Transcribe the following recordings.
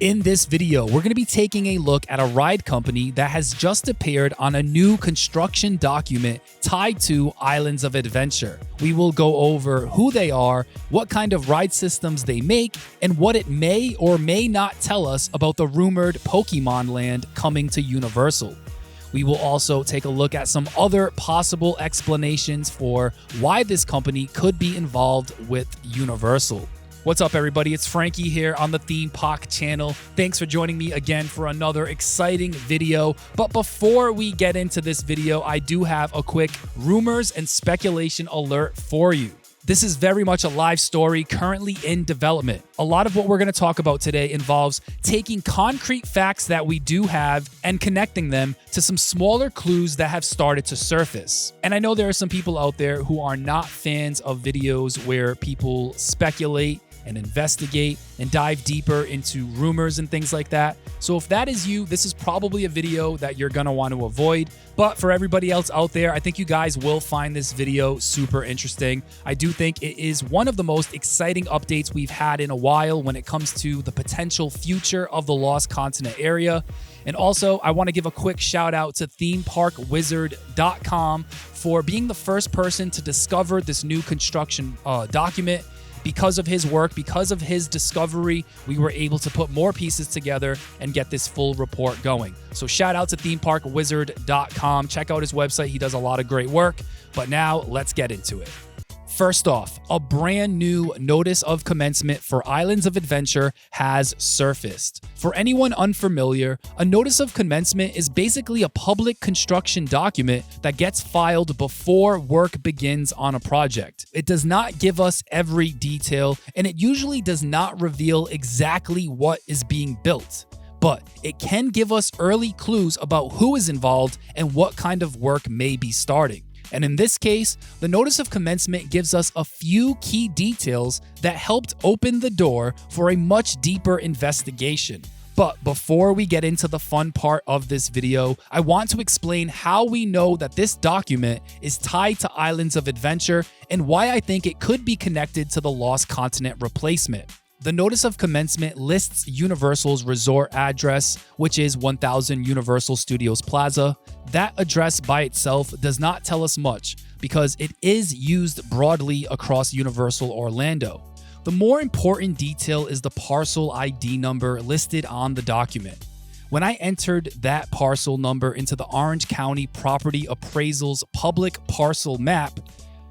In this video, we're going to be taking a look at a ride company that has just appeared on a new construction document tied to Islands of Adventure. We will go over who they are, what kind of ride systems they make, and what it may or may not tell us about the rumored Pokémon land coming to Universal. We will also take a look at some other possible explanations for why this company could be involved with Universal. What's up, everybody? It's Frankie here on the Theme Pahk channel. Thanks for joining me again for another exciting video. But before we get into this video, I do have a quick rumors and speculation alert for you. This is very much a live story currently in development. A lot of what we're going to talk about today involves taking concrete facts that we do have and connecting them to some smaller clues that have started to surface. And I know there are some people out there who are not fans of videos where people speculate and investigate and dive deeper into rumors and things like that. So if that is you, this is probably a video that you're gonna want to avoid. But for everybody else out there, I think you guys will find this video super interesting. I do think it is one of the most exciting updates we've had in a while when it comes to the potential future of the Lost Continent area. And also, I want to give a quick shout out to themeparkwizard.com for being the first person to discover this new construction document. Because of his work, because of his discovery, we were able to put more pieces together and get this full report going. So shout out to themeparkwizard.com. Check out his website. He does a lot of great work. But now let's get into it. First off, a brand new notice of commencement for Islands of Adventure has surfaced. For anyone unfamiliar, a notice of commencement is basically a public construction document that gets filed before work begins on a project. It does not give us every detail, and it usually does not reveal exactly what is being built. But it can give us early clues about who is involved and what kind of work may be starting. And in this case, the notice of commencement gives us a few key details that helped open the door for a much deeper investigation. But before we get into the fun part of this video, I want to explain how we know that this document is tied to Islands of Adventure and why I think it could be connected to the Lost Continent replacement. The notice of commencement lists Universal's resort address, which is 1000 Universal Studios Plaza. That address by itself does not tell us much because it is used broadly across Universal Orlando. The more important detail is the parcel ID number listed on the document. When I entered that parcel number into the Orange County Property Appraisal's public parcel map,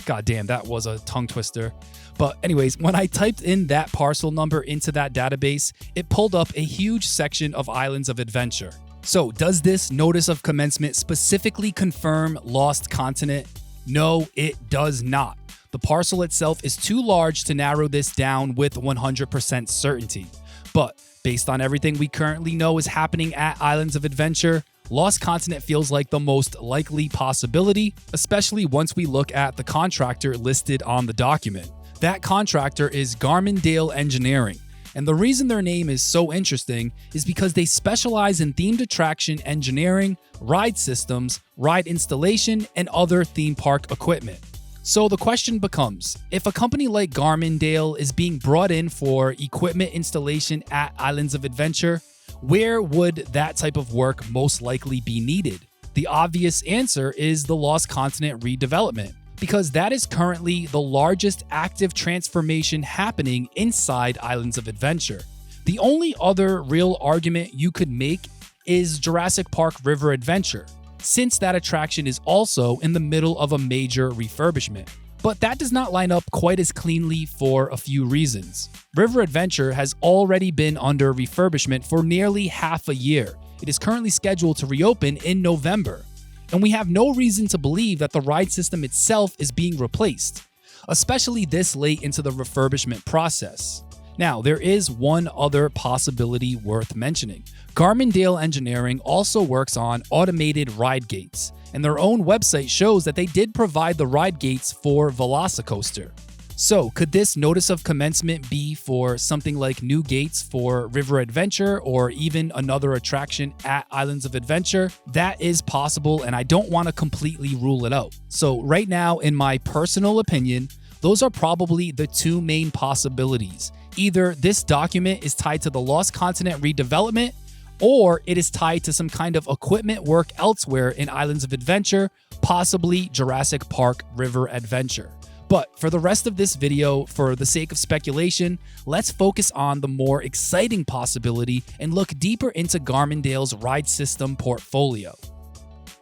goddamn, that was a tongue twister. But anyways, when I typed in that parcel number into that database, it pulled up a huge section of Islands of Adventure. So does this notice of commencement specifically confirm Lost Continent? No, it does not. The parcel itself is too large to narrow this down with 100% certainty. But based on everything we currently know is happening at Islands of Adventure, Lost Continent feels like the most likely possibility, especially once we look at the contractor listed on the document. That contractor is Garmendale Engineering, and the reason their name is so interesting is because they specialize in themed attraction engineering, ride systems, ride installation, and other theme park equipment. So the question becomes, if a company like Garmendale is being brought in for equipment installation at Islands of Adventure, where would that type of work most likely be needed? The obvious answer is the Lost Continent redevelopment, because that is currently the largest active transformation happening inside Islands of Adventure. The only other real argument you could make is Jurassic Park River Adventure, since that attraction is also in the middle of a major refurbishment. But that does not line up quite as cleanly for a few reasons. River Adventure has already been under refurbishment for nearly half a year. It is currently scheduled to reopen in November. And we have no reason to believe that the ride system itself is being replaced, especially this late into the refurbishment process. Now, there is one other possibility worth mentioning. Garmendale Engineering also works on automated ride gates, and their own website shows that they did provide the ride gates for Velocicoaster. So could this notice of commencement be for something like new gates for River Adventure or even another attraction at Islands of Adventure? That is possible, and I don't want to completely rule it out. So right now, in my personal opinion, those are probably the two main possibilities. Either this document is tied to the Lost Continent redevelopment, or it is tied to some kind of equipment work elsewhere in Islands of Adventure, possibly Jurassic Park River Adventure. But for the rest of this video, for the sake of speculation, let's focus on the more exciting possibility and look deeper into Garmendale's ride system portfolio.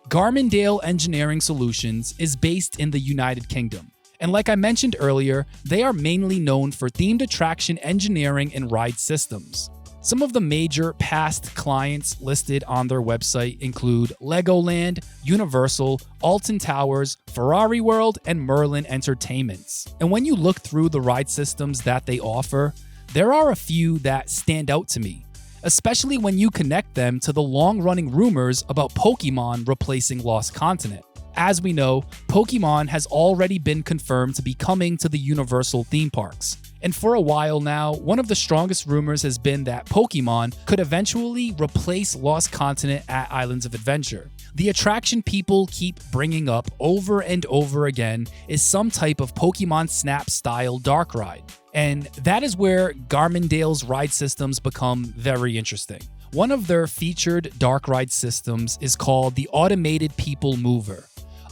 Garmendale Engineering Solutions is based in the United Kingdom, and like I mentioned earlier, they are mainly known for themed attraction engineering and ride systems. Some of the major past clients listed on their website include Legoland, Universal, Alton Towers, Ferrari World, and Merlin Entertainments. And when you look through the ride systems that they offer, there are a few that stand out to me, especially when you connect them to the long-running rumors about Pokémon replacing Lost Continent. As we know, Pokémon has already been confirmed to be coming to the Universal theme parks. And for a while now, one of the strongest rumors has been that Pokémon could eventually replace Lost Continent at Islands of Adventure. The attraction people keep bringing up over and over again is some type of Pokémon Snap style dark ride. And that is where Garmendale's ride systems become very interesting. One of their featured dark ride systems is called the Automated People Mover.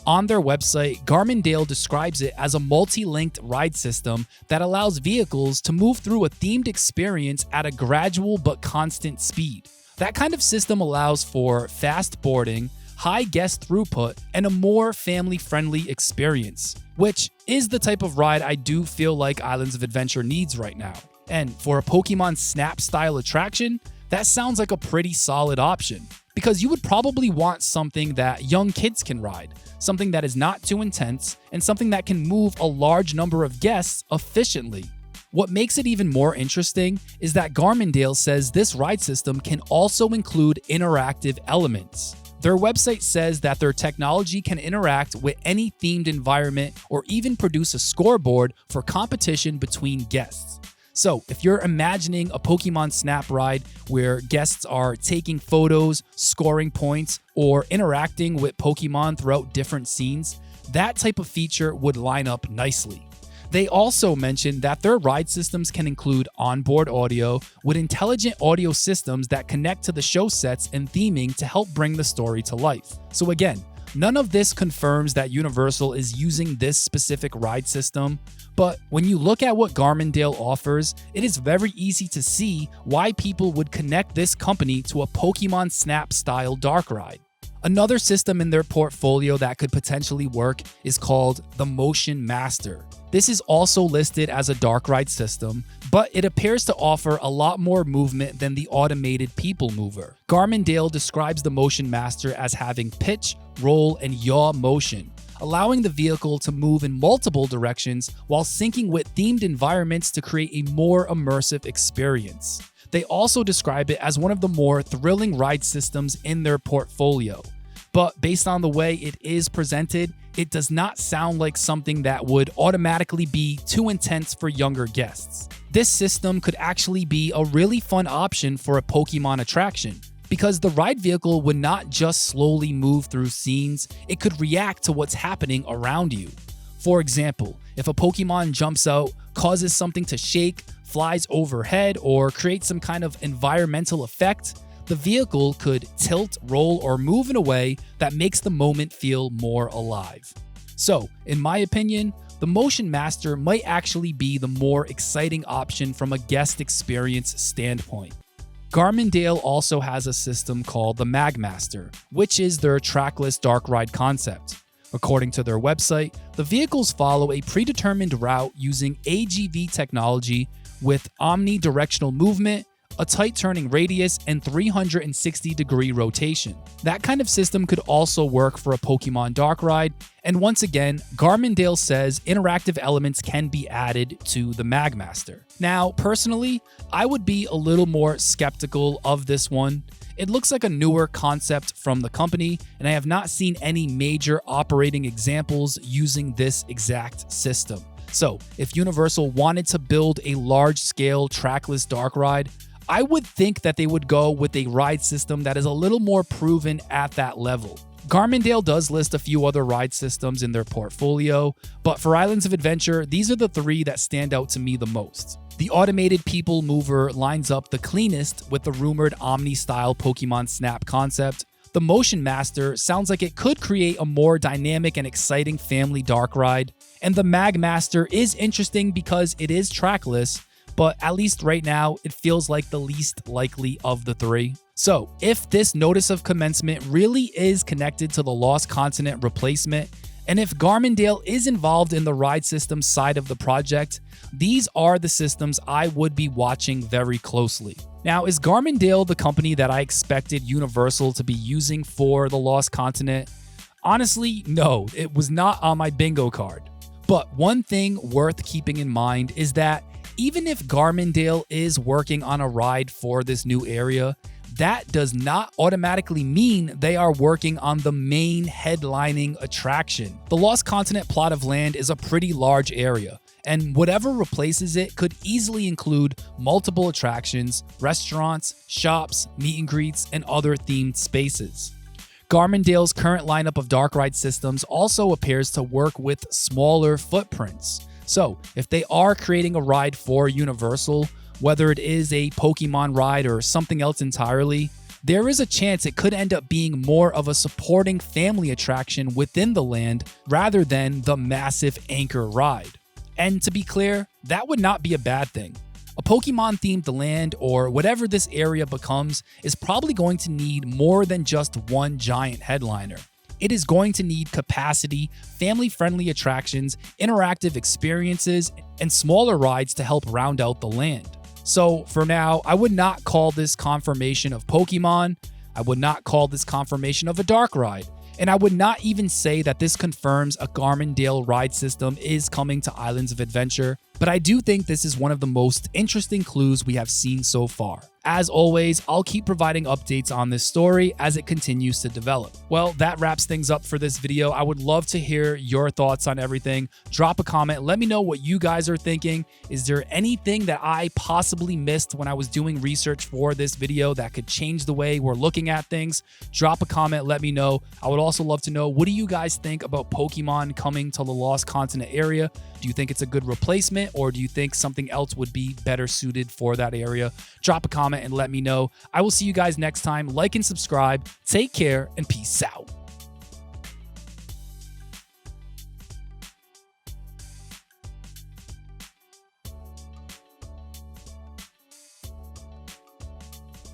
On their website, Garmendale describes it as a multi-linked ride system that allows vehicles to move through a themed experience at a gradual but constant speed. That kind of system allows for fast boarding, high guest throughput, and a more family-friendly experience, which is the type of ride I do feel like Islands of Adventure needs right now. And for a Pokemon Snap style attraction, that sounds like a pretty solid option, because you would probably want something that young kids can ride, something that is not too intense, and something that can move a large number of guests efficiently. What makes it even more interesting is that Garmendale says this ride system can also include interactive elements. Their website says that their technology can interact with any themed environment or even produce a scoreboard for competition between guests. So if you're imagining a Pokemon Snap ride where guests are taking photos, scoring points, or interacting with Pokemon throughout different scenes, that type of feature would line up nicely. They also mentioned that their ride systems can include onboard audio with intelligent audio systems that connect to the show sets and theming to help bring the story to life. So again, none of this confirms that Universal is using this specific ride system, but when you look at what Garmendale offers, it is very easy to see why people would connect this company to a Pokemon Snap style dark ride. Another system in their portfolio that could potentially work is called the Motion Master. This is also listed as a dark ride system, but it appears to offer a lot more movement than the Automated People Mover. Garmendale describes the Motion Master as having pitch, roll, and yaw motion, allowing the vehicle to move in multiple directions while syncing with themed environments to create a more immersive experience. They also describe it as one of the more thrilling ride systems in their portfolio. But based on the way it is presented, it does not sound like something that would automatically be too intense for younger guests. This system could actually be a really fun option for a Pokemon attraction, because the ride vehicle would not just slowly move through scenes, it could react to what's happening around you. For example, if a Pokemon jumps out, causes something to shake, flies overhead, or creates some kind of environmental effect, the vehicle could tilt, roll, or move in a way that makes the moment feel more alive. So, in my opinion, the Motion Master might actually be the more exciting option from a guest experience standpoint. Garmendale also has a system called the Magmaster, which is their trackless dark ride concept. According to their website, the vehicles follow a predetermined route using AGV technology with omnidirectional movement, a tight turning radius, and 360-degree rotation. That kind of system could also work for a Pokemon dark ride, and once again, Garmendale says interactive elements can be added to the Magmaster. Now, personally, I would be a little more skeptical of this one. It looks like a newer concept from the company, and I have not seen any major operating examples using this exact system. So, if Universal wanted to build a large-scale trackless dark ride, I would think that they would go with a ride system that is a little more proven at that level. Garmendale does list a few other ride systems in their portfolio, but for Islands of Adventure, these are the three that stand out to me the most. The automated people mover lines up the cleanest with the rumored Omni-style Pokemon Snap concept. The Motion Master sounds like it could create a more dynamic and exciting family dark ride. And the Mag Master is interesting because it is trackless, but at least right now, it feels like the least likely of the three. So, if this notice of commencement really is connected to the Lost Continent replacement, and if Garmendale is involved in the ride system side of the project, these are the systems I would be watching very closely. Now, is Garmendale the company that I expected Universal to be using for the Lost Continent? Honestly, no, it was not on my bingo card. But one thing worth keeping in mind is that even if Garmendale is working on a ride for this new area, that does not automatically mean they are working on the main headlining attraction. The Lost Continent plot of land is a pretty large area, and whatever replaces it could easily include multiple attractions, restaurants, shops, meet and greets, and other themed spaces. Garmendale's current lineup of dark ride systems also appears to work with smaller footprints. So, if they are creating a ride for Universal, whether it is a Pokemon ride or something else entirely, there is a chance it could end up being more of a supporting family attraction within the land rather than the massive anchor ride. And to be clear, that would not be a bad thing. A Pokemon-themed land, or whatever this area becomes, is probably going to need more than just one giant headliner. It is going to need capacity, family-friendly attractions, interactive experiences, and smaller rides to help round out the land. So for now, I would not call this confirmation of Pokemon, I would not call this confirmation of a dark ride, and I would not even say that this confirms a Garmendale ride system is coming to Islands of Adventure, but I do think this is one of the most interesting clues we have seen so far. As always, I'll keep providing updates on this story as it continues to develop. Well, that wraps things up for this video. I would love to hear your thoughts on everything. Drop a comment. Let me know what you guys are thinking. Is there anything that I possibly missed when I was doing research for this video that could change the way we're looking at things? Drop a comment. Let me know. I would also love to know, what do you guys think about Pokemon coming to the Lost Continent area? Do you think it's a good replacement, or do you think something else would be better suited for that area? Drop a comment and let me know. I will see you guys next time. Like and subscribe. Take care and peace out.